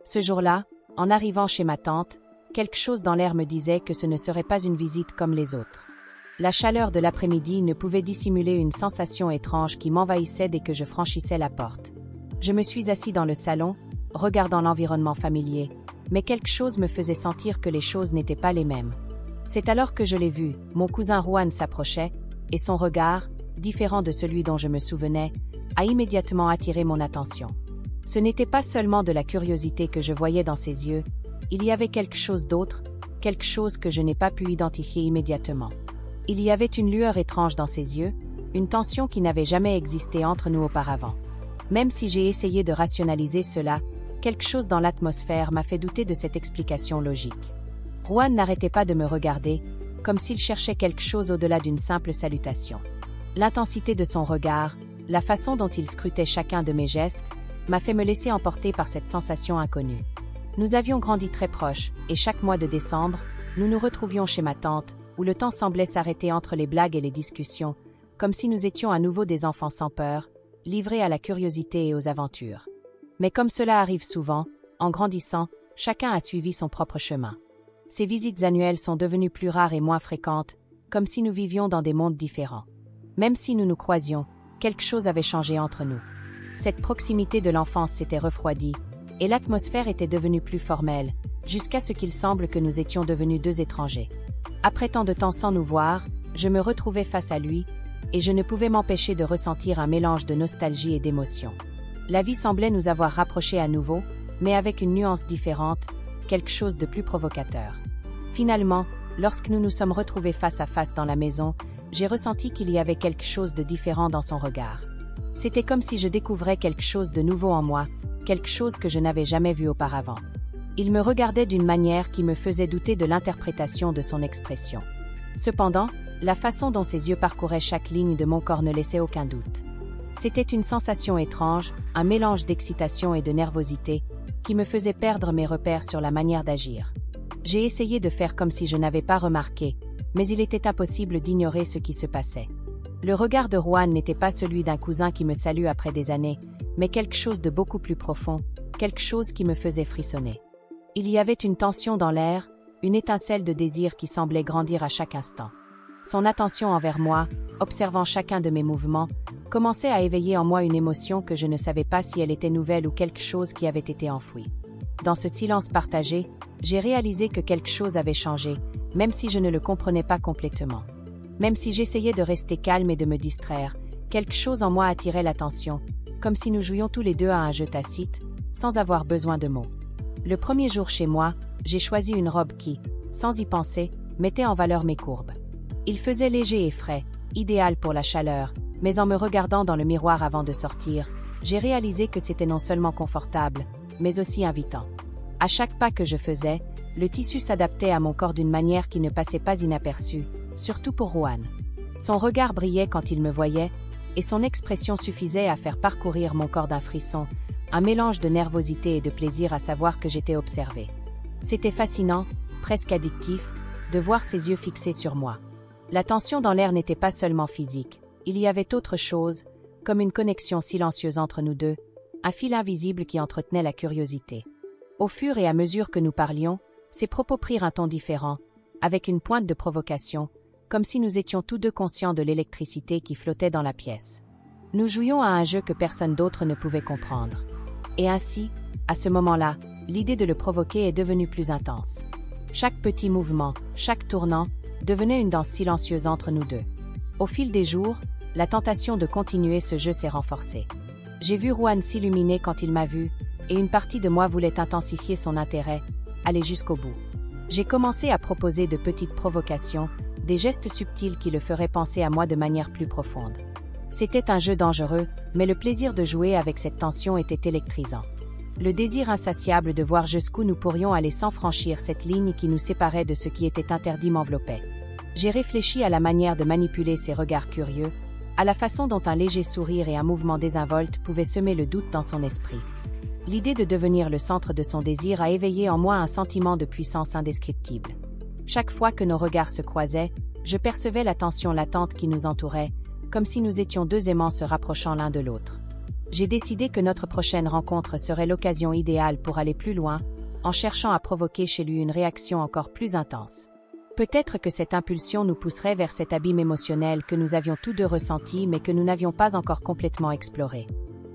Ce jour-là, en arrivant chez ma tante, quelque chose dans l'air me disait que ce ne serait pas une visite comme les autres. La chaleur de l'après-midi ne pouvait dissimuler une sensation étrange qui m'envahissait dès que je franchissais la porte. Je me suis assis dans le salon, regardant l'environnement familier, mais quelque chose me faisait sentir que les choses n'étaient pas les mêmes. C'est alors que je l'ai vu, mon cousin Juan s'approchait, et son regard, différent de celui dont je me souvenais, a immédiatement attiré mon attention. Ce n'était pas seulement de la curiosité que je voyais dans ses yeux, il y avait quelque chose d'autre, quelque chose que je n'ai pas pu identifier immédiatement. Il y avait une lueur étrange dans ses yeux, une tension qui n'avait jamais existé entre nous auparavant. Même si j'ai essayé de rationaliser cela, quelque chose dans l'atmosphère m'a fait douter de cette explication logique. Juan n'arrêtait pas de me regarder, comme s'il cherchait quelque chose au-delà d'une simple salutation. L'intensité de son regard, la façon dont il scrutait chacun de mes gestes, m'a fait me laisser emporter par cette sensation inconnue. Nous avions grandi très proches, et chaque mois de décembre, nous nous retrouvions chez ma tante, où le temps semblait s'arrêter entre les blagues et les discussions, comme si nous étions à nouveau des enfants sans peur, livrés à la curiosité et aux aventures. Mais comme cela arrive souvent, en grandissant, chacun a suivi son propre chemin. Ces visites annuelles sont devenues plus rares et moins fréquentes, comme si nous vivions dans des mondes différents. Même si nous nous croisions, quelque chose avait changé entre nous. Cette proximité de l'enfance s'était refroidie, et l'atmosphère était devenue plus formelle, jusqu'à ce qu'il semble que nous étions devenus deux étrangers. Après tant de temps sans nous voir, je me retrouvais face à lui, et je ne pouvais m'empêcher de ressentir un mélange de nostalgie et d'émotion. La vie semblait nous avoir rapprochés à nouveau, mais avec une nuance différente, quelque chose de plus provocateur. Finalement, lorsque nous nous sommes retrouvés face à face dans la maison, j'ai ressenti qu'il y avait quelque chose de différent dans son regard. C'était comme si je découvrais quelque chose de nouveau en moi, quelque chose que je n'avais jamais vu auparavant. Il me regardait d'une manière qui me faisait douter de l'interprétation de son expression. Cependant, la façon dont ses yeux parcouraient chaque ligne de mon corps ne laissait aucun doute. C'était une sensation étrange, un mélange d'excitation et de nervosité, qui me faisait perdre mes repères sur la manière d'agir. J'ai essayé de faire comme si je n'avais pas remarqué, mais il était impossible d'ignorer ce qui se passait. Le regard de Juan n'était pas celui d'un cousin qui me salue après des années, mais quelque chose de beaucoup plus profond, quelque chose qui me faisait frissonner. Il y avait une tension dans l'air, une étincelle de désir qui semblait grandir à chaque instant. Son attention envers moi, observant chacun de mes mouvements, commençait à éveiller en moi une émotion que je ne savais pas si elle était nouvelle ou quelque chose qui avait été enfoui. Dans ce silence partagé, j'ai réalisé que quelque chose avait changé, même si je ne le comprenais pas complètement. Même si j'essayais de rester calme et de me distraire, quelque chose en moi attirait l'attention, comme si nous jouions tous les deux à un jeu tacite, sans avoir besoin de mots. Le premier jour chez moi, j'ai choisi une robe qui, sans y penser, mettait en valeur mes courbes. Il faisait léger et frais, idéal pour la chaleur, mais en me regardant dans le miroir avant de sortir, j'ai réalisé que c'était non seulement confortable, mais aussi invitant. À chaque pas que je faisais, le tissu s'adaptait à mon corps d'une manière qui ne passait pas inaperçue, surtout pour Juan. Son regard brillait quand il me voyait, et son expression suffisait à faire parcourir mon corps d'un frisson, un mélange de nervosité et de plaisir à savoir que j'étais observé. C'était fascinant, presque addictif, de voir ses yeux fixés sur moi. La tension dans l'air n'était pas seulement physique, il y avait autre chose, comme une connexion silencieuse entre nous deux, un fil invisible qui entretenait la curiosité. Au fur et à mesure que nous parlions, ses propos prirent un ton différent, avec une pointe de provocation, comme si nous étions tous deux conscients de l'électricité qui flottait dans la pièce. Nous jouions à un jeu que personne d'autre ne pouvait comprendre. Et ainsi, à ce moment-là, l'idée de le provoquer est devenue plus intense. Chaque petit mouvement, chaque tournant, devenait une danse silencieuse entre nous deux. Au fil des jours, la tentation de continuer ce jeu s'est renforcée. J'ai vu Juan s'illuminer quand il m'a vu, et une partie de moi voulait intensifier son intérêt, aller jusqu'au bout. J'ai commencé à proposer de petites provocations, des gestes subtils qui le feraient penser à moi de manière plus profonde. C'était un jeu dangereux, mais le plaisir de jouer avec cette tension était électrisant. Le désir insatiable de voir jusqu'où nous pourrions aller sans franchir cette ligne qui nous séparait de ce qui était interdit m'enveloppait. J'ai réfléchi à la manière de manipuler ces regards curieux, à la façon dont un léger sourire et un mouvement désinvolte pouvaient semer le doute dans son esprit. L'idée de devenir le centre de son désir a éveillé en moi un sentiment de puissance indescriptible. Chaque fois que nos regards se croisaient, je percevais la tension latente qui nous entourait, comme si nous étions deux aimants se rapprochant l'un de l'autre. J'ai décidé que notre prochaine rencontre serait l'occasion idéale pour aller plus loin, en cherchant à provoquer chez lui une réaction encore plus intense. Peut-être que cette impulsion nous pousserait vers cet abîme émotionnel que nous avions tous deux ressenti mais que nous n'avions pas encore complètement exploré.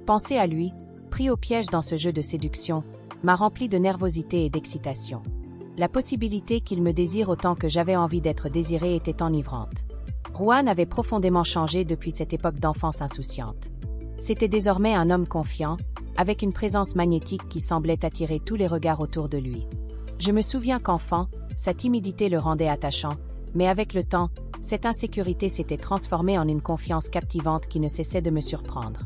Penser à lui, pris au piège dans ce jeu de séduction, m'a rempli de nervosité et d'excitation. La possibilité qu'il me désire autant que j'avais envie d'être désirée était enivrante. Juan avait profondément changé depuis cette époque d'enfance insouciante. C'était désormais un homme confiant, avec une présence magnétique qui semblait attirer tous les regards autour de lui. Je me souviens qu'enfant, sa timidité le rendait attachant, mais avec le temps, cette insécurité s'était transformée en une confiance captivante qui ne cessait de me surprendre.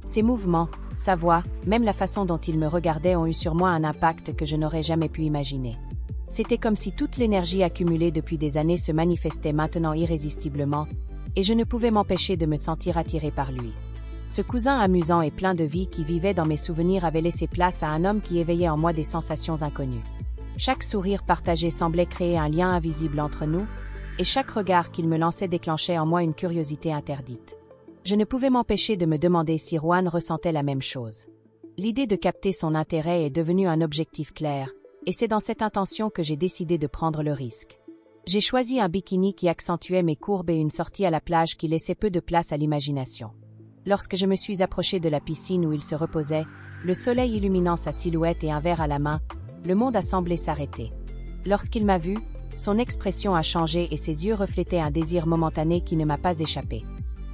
Ses mouvements, sa voix, même la façon dont il me regardait ont eu sur moi un impact que je n'aurais jamais pu imaginer. C'était comme si toute l'énergie accumulée depuis des années se manifestait maintenant irrésistiblement, et je ne pouvais m'empêcher de me sentir attiré par lui. Ce cousin amusant et plein de vie qui vivait dans mes souvenirs avait laissé place à un homme qui éveillait en moi des sensations inconnues. Chaque sourire partagé semblait créer un lien invisible entre nous, et chaque regard qu'il me lançait déclenchait en moi une curiosité interdite. Je ne pouvais m'empêcher de me demander si Juan ressentait la même chose. L'idée de capter son intérêt est devenue un objectif clair, et c'est dans cette intention que j'ai décidé de prendre le risque. J'ai choisi un bikini qui accentuait mes courbes et une sortie à la plage qui laissait peu de place à l'imagination. Lorsque je me suis approché de la piscine où il se reposait, le soleil illuminant sa silhouette et un verre à la main, le monde a semblé s'arrêter. Lorsqu'il m'a vu, son expression a changé et ses yeux reflétaient un désir momentané qui ne m'a pas échappé.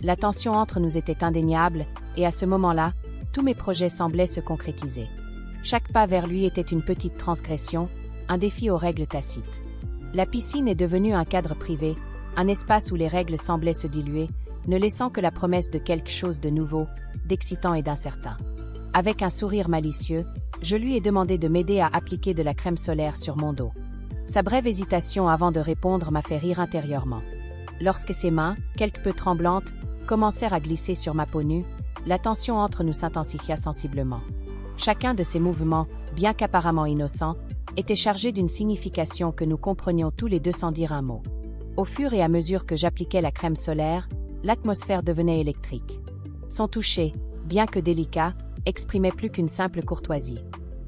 La tension entre nous était indéniable, et à ce moment-là, tous mes projets semblaient se concrétiser. Chaque pas vers lui était une petite transgression, un défi aux règles tacites. La piscine est devenue un cadre privé, un espace où les règles semblaient se diluer, ne laissant que la promesse de quelque chose de nouveau, d'excitant et d'incertain. Avec un sourire malicieux, je lui ai demandé de m'aider à appliquer de la crème solaire sur mon dos. Sa brève hésitation avant de répondre m'a fait rire intérieurement. Lorsque ses mains, quelque peu tremblantes, commencèrent à glisser sur ma peau nue, la tension entre nous s'intensifia sensiblement. Chacun de ces mouvements, bien qu'apparemment innocents, était chargé d'une signification que nous comprenions tous les deux sans dire un mot. Au fur et à mesure que j'appliquais la crème solaire, l'atmosphère devenait électrique. Son toucher, bien que délicat, exprimait plus qu'une simple courtoisie.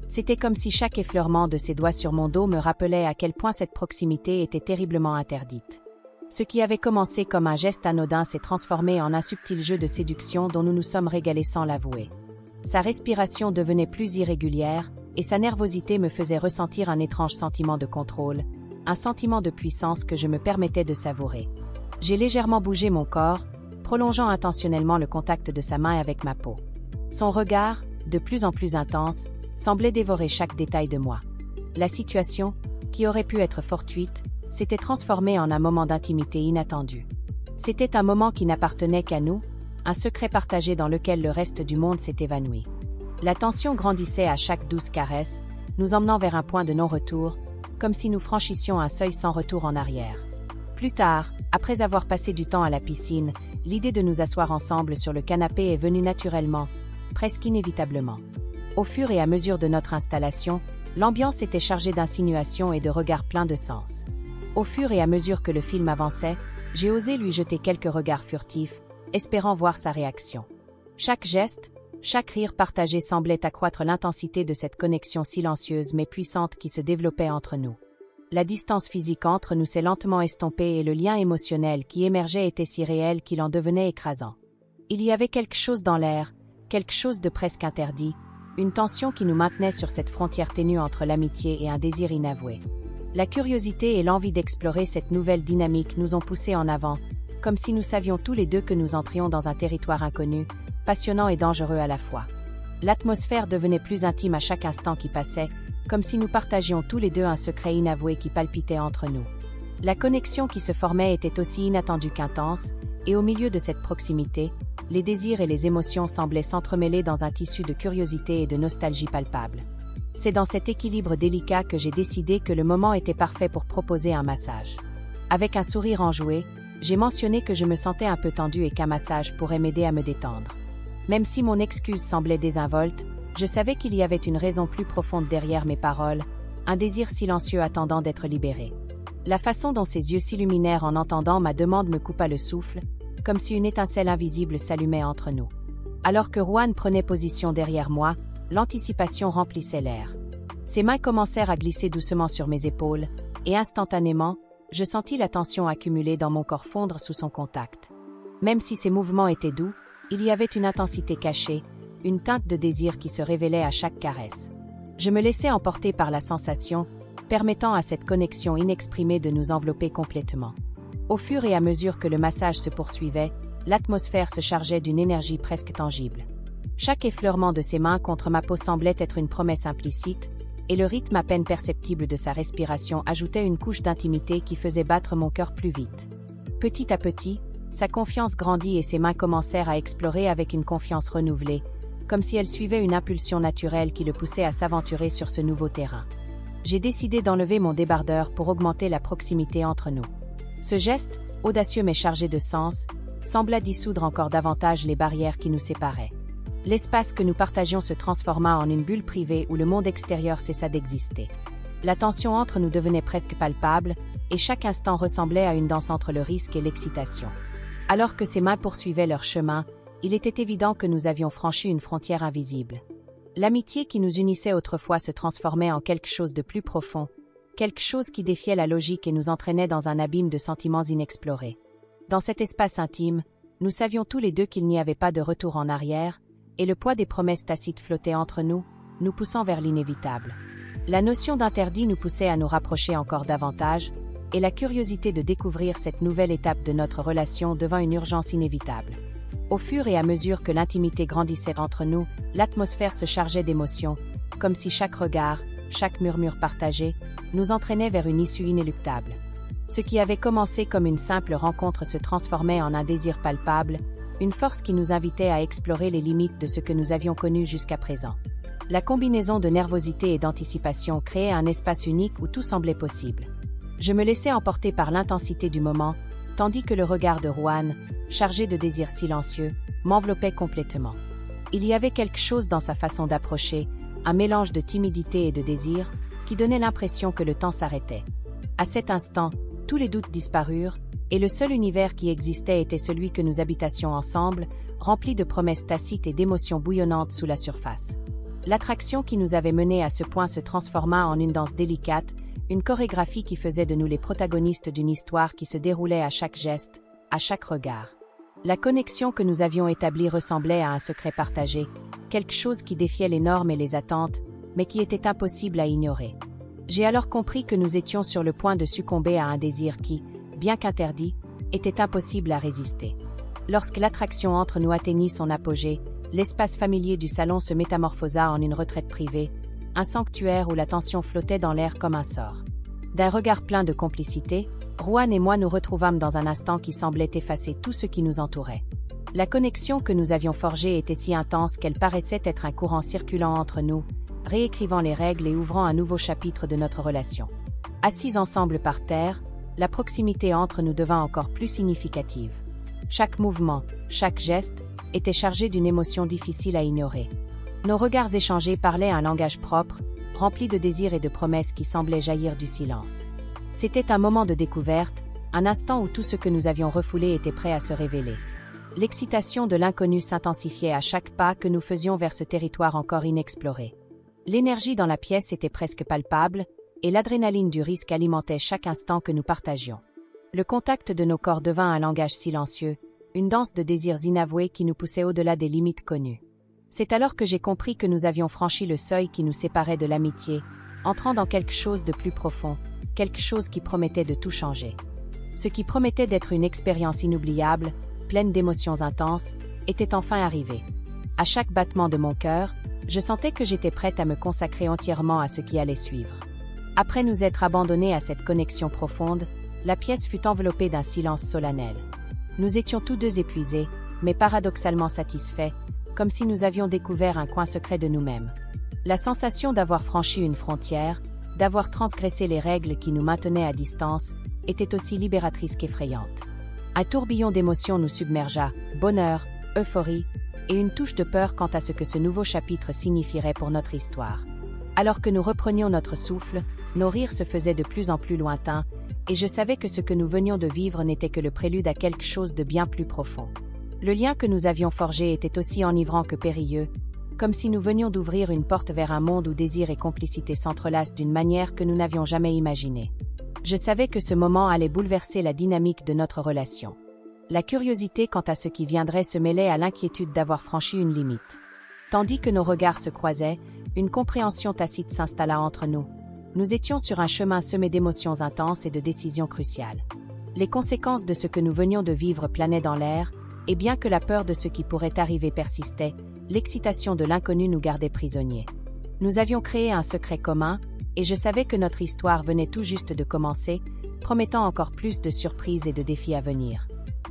C'était comme si chaque effleurement de ses doigts sur mon dos me rappelait à quel point cette proximité était terriblement interdite. Ce qui avait commencé comme un geste anodin s'est transformé en un subtil jeu de séduction dont nous nous sommes régalés sans l'avouer. Sa respiration devenait plus irrégulière, et sa nervosité me faisait ressentir un étrange sentiment de contrôle, un sentiment de puissance que je me permettais de savourer. J'ai légèrement bougé mon corps, prolongeant intentionnellement le contact de sa main avec ma peau. Son regard, de plus en plus intense, semblait dévorer chaque détail de moi. La situation, qui aurait pu être fortuite, s'était transformée en un moment d'intimité inattendu. C'était un moment qui n'appartenait qu'à nous, un secret partagé dans lequel le reste du monde s'est évanoui. La tension grandissait à chaque douce caresse, nous emmenant vers un point de non-retour, comme si nous franchissions un seuil sans retour en arrière. Plus tard, après avoir passé du temps à la piscine, l'idée de nous asseoir ensemble sur le canapé est venue naturellement, presque inévitablement. Au fur et à mesure de notre installation, l'ambiance était chargée d'insinuations et de regards pleins de sens. Au fur et à mesure que le film avançait, j'ai osé lui jeter quelques regards furtifs, espérant voir sa réaction. Chaque geste, chaque rire partagé semblait accroître l'intensité de cette connexion silencieuse mais puissante qui se développait entre nous. La distance physique entre nous s'est lentement estompée et le lien émotionnel qui émergeait était si réel qu'il en devenait écrasant. Il y avait quelque chose dans l'air, quelque chose de presque interdit, une tension qui nous maintenait sur cette frontière ténue entre l'amitié et un désir inavoué. La curiosité et l'envie d'explorer cette nouvelle dynamique nous ont poussés en avant, comme si nous savions tous les deux que nous entrions dans un territoire inconnu, passionnant et dangereux à la fois. L'atmosphère devenait plus intime à chaque instant qui passait, comme si nous partagions tous les deux un secret inavoué qui palpitait entre nous. La connexion qui se formait était aussi inattendue qu'intense, et au milieu de cette proximité, les désirs et les émotions semblaient s'entremêler dans un tissu de curiosité et de nostalgie palpable. C'est dans cet équilibre délicat que j'ai décidé que le moment était parfait pour proposer un massage. Avec un sourire enjoué, j'ai mentionné que je me sentais un peu tendue et qu'un massage pourrait m'aider à me détendre. Même si mon excuse semblait désinvolte, je savais qu'il y avait une raison plus profonde derrière mes paroles, un désir silencieux attendant d'être libéré. La façon dont ses yeux s'illuminèrent en entendant ma demande me coupa le souffle, comme si une étincelle invisible s'allumait entre nous. Alors que Juan prenait position derrière moi, l'anticipation remplissait l'air. Ses mains commencèrent à glisser doucement sur mes épaules, et instantanément, je sentis la tension accumulée dans mon corps fondre sous son contact. Même si ses mouvements étaient doux, il y avait une intensité cachée, une teinte de désir qui se révélait à chaque caresse. Je me laissais emporter par la sensation, permettant à cette connexion inexprimée de nous envelopper complètement. Au fur et à mesure que le massage se poursuivait, l'atmosphère se chargeait d'une énergie presque tangible. Chaque effleurement de ses mains contre ma peau semblait être une promesse implicite, et le rythme à peine perceptible de sa respiration ajoutait une couche d'intimité qui faisait battre mon cœur plus vite. Petit à petit, sa confiance grandit et ses mains commencèrent à explorer avec une confiance renouvelée, comme si elles suivaient une impulsion naturelle qui le poussait à s'aventurer sur ce nouveau terrain. J'ai décidé d'enlever mon débardeur pour augmenter la proximité entre nous. Ce geste, audacieux mais chargé de sens, sembla dissoudre encore davantage les barrières qui nous séparaient. L'espace que nous partagions se transforma en une bulle privée où le monde extérieur cessa d'exister. La tension entre nous devenait presque palpable, et chaque instant ressemblait à une danse entre le risque et l'excitation. Alors que ses mains poursuivaient leur chemin, il était évident que nous avions franchi une frontière invisible. L'amitié qui nous unissait autrefois se transformait en quelque chose de plus profond, quelque chose qui défiait la logique et nous entraînait dans un abîme de sentiments inexplorés. Dans cet espace intime, nous savions tous les deux qu'il n'y avait pas de retour en arrière, et le poids des promesses tacites flottait entre nous, nous poussant vers l'inévitable. La notion d'interdit nous poussait à nous rapprocher encore davantage, et la curiosité de découvrir cette nouvelle étape de notre relation devint une urgence inévitable. Au fur et à mesure que l'intimité grandissait entre nous, l'atmosphère se chargeait d'émotions, comme si chaque regard, chaque murmure partagé, nous entraînait vers une issue inéluctable. Ce qui avait commencé comme une simple rencontre se transformait en un désir palpable, une force qui nous invitait à explorer les limites de ce que nous avions connu jusqu'à présent. La combinaison de nervosité et d'anticipation créait un espace unique où tout semblait possible. Je me laissais emporter par l'intensité du moment, tandis que le regard de Juan, chargé de désirs silencieux, m'enveloppait complètement. Il y avait quelque chose dans sa façon d'approcher, un mélange de timidité et de désir, qui donnait l'impression que le temps s'arrêtait. À cet instant, tous les doutes disparurent, et le seul univers qui existait était celui que nous habitassions ensemble, rempli de promesses tacites et d'émotions bouillonnantes sous la surface. L'attraction qui nous avait menés à ce point se transforma en une danse délicate, une chorégraphie qui faisait de nous les protagonistes d'une histoire qui se déroulait à chaque geste, à chaque regard. La connexion que nous avions établie ressemblait à un secret partagé, quelque chose qui défiait les normes et les attentes, mais qui était impossible à ignorer. J'ai alors compris que nous étions sur le point de succomber à un désir qui, bien qu'interdit, était impossible à résister. Lorsque l'attraction entre nous atteignit son apogée, l'espace familier du salon se métamorphosa en une retraite privée, un sanctuaire où la tension flottait dans l'air comme un sort. D'un regard plein de complicité, Juan et moi nous retrouvâmes dans un instant qui semblait effacer tout ce qui nous entourait. La connexion que nous avions forgée était si intense qu'elle paraissait être un courant circulant entre nous, réécrivant les règles et ouvrant un nouveau chapitre de notre relation. Assis ensemble par terre, la proximité entre nous devint encore plus significative. Chaque mouvement, chaque geste, était chargé d'une émotion difficile à ignorer. Nos regards échangés parlaient un langage propre, rempli de désirs et de promesses qui semblaient jaillir du silence. C'était un moment de découverte, un instant où tout ce que nous avions refoulé était prêt à se révéler. L'excitation de l'inconnu s'intensifiait à chaque pas que nous faisions vers ce territoire encore inexploré. L'énergie dans la pièce était presque palpable, et l'adrénaline du risque alimentait chaque instant que nous partagions. Le contact de nos corps devint un langage silencieux, une danse de désirs inavoués qui nous poussait au-delà des limites connues. C'est alors que j'ai compris que nous avions franchi le seuil qui nous séparait de l'amitié, entrant dans quelque chose de plus profond, quelque chose qui promettait de tout changer. Ce qui promettait d'être une expérience inoubliable, pleine d'émotions intenses, était enfin arrivé. À chaque battement de mon cœur, je sentais que j'étais prête à me consacrer entièrement à ce qui allait suivre. Après nous être abandonnés à cette connexion profonde, la pièce fut enveloppée d'un silence solennel. Nous étions tous deux épuisés, mais paradoxalement satisfaits, comme si nous avions découvert un coin secret de nous-mêmes. La sensation d'avoir franchi une frontière, d'avoir transgressé les règles qui nous maintenaient à distance, était aussi libératrice qu'effrayante. Un tourbillon d'émotions nous submergea, bonheur, euphorie, et une touche de peur quant à ce que ce nouveau chapitre signifierait pour notre histoire. Alors que nous reprenions notre souffle, nos rires se faisaient de plus en plus lointains, et je savais que ce que nous venions de vivre n'était que le prélude à quelque chose de bien plus profond. Le lien que nous avions forgé était aussi enivrant que périlleux, comme si nous venions d'ouvrir une porte vers un monde où désir et complicité s'entrelacent d'une manière que nous n'avions jamais imaginée. Je savais que ce moment allait bouleverser la dynamique de notre relation. La curiosité quant à ce qui viendrait se mêlait à l'inquiétude d'avoir franchi une limite. Tandis que nos regards se croisaient, une compréhension tacite s'installa entre nous. Nous étions sur un chemin semé d'émotions intenses et de décisions cruciales. Les conséquences de ce que nous venions de vivre planaient dans l'air, et bien que la peur de ce qui pourrait arriver persistait, l'excitation de l'inconnu nous gardait prisonniers. Nous avions créé un secret commun, et je savais que notre histoire venait tout juste de commencer, promettant encore plus de surprises et de défis à venir.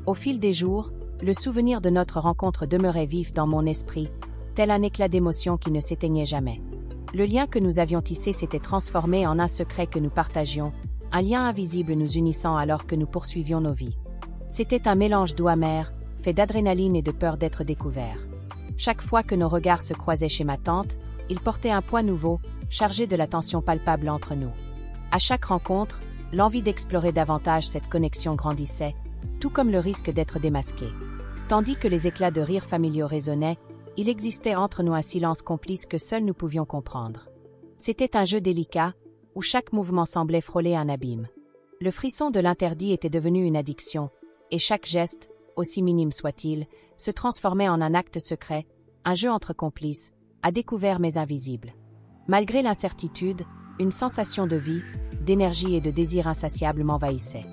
Au fil des jours, le souvenir de notre rencontre demeurait vif dans mon esprit, tel un éclat d'émotion qui ne s'éteignait jamais. Le lien que nous avions tissé s'était transformé en un secret que nous partagions, un lien invisible nous unissant alors que nous poursuivions nos vies. C'était un mélange doux amer, fait d'adrénaline et de peur d'être découvert. Chaque fois que nos regards se croisaient chez ma tante, il portait un poids nouveau, chargé de la tension palpable entre nous. À chaque rencontre, l'envie d'explorer davantage cette connexion grandissait, tout comme le risque d'être démasqué. Tandis que les éclats de rire familiaux résonnaient, il existait entre nous un silence complice que seuls nous pouvions comprendre. C'était un jeu délicat, où chaque mouvement semblait frôler un abîme. Le frisson de l'interdit était devenu une addiction, et chaque geste, aussi minime soit-il, se transformait en un acte secret, un jeu entre complices, à découvert mais invisible. Malgré l'incertitude, une sensation de vie, d'énergie et de désir insatiable m'envahissait.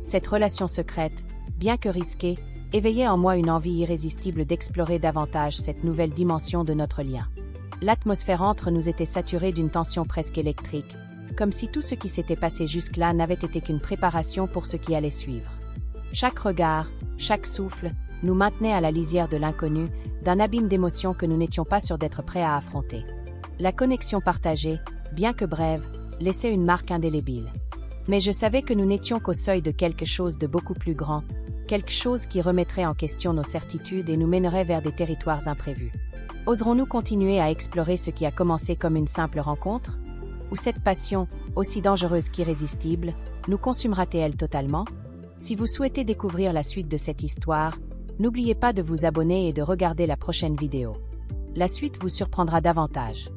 Cette relation secrète, bien que risquée, éveillait en moi une envie irrésistible d'explorer davantage cette nouvelle dimension de notre lien. L'atmosphère entre nous était saturée d'une tension presque électrique, comme si tout ce qui s'était passé jusque-là n'avait été qu'une préparation pour ce qui allait suivre. Chaque regard, chaque souffle, nous maintenait à la lisière de l'inconnu, d'un abîme d'émotions que nous n'étions pas sûrs d'être prêts à affronter. La connexion partagée, bien que brève, laissait une marque indélébile. Mais je savais que nous n'étions qu'au seuil de quelque chose de beaucoup plus grand, quelque chose qui remettrait en question nos certitudes et nous mènerait vers des territoires imprévus. Oserons-nous continuer à explorer ce qui a commencé comme une simple rencontre? Ou cette passion, aussi dangereuse qu'irrésistible, nous consumera-t-elle totalement? Si vous souhaitez découvrir la suite de cette histoire, n'oubliez pas de vous abonner et de regarder la prochaine vidéo. La suite vous surprendra davantage.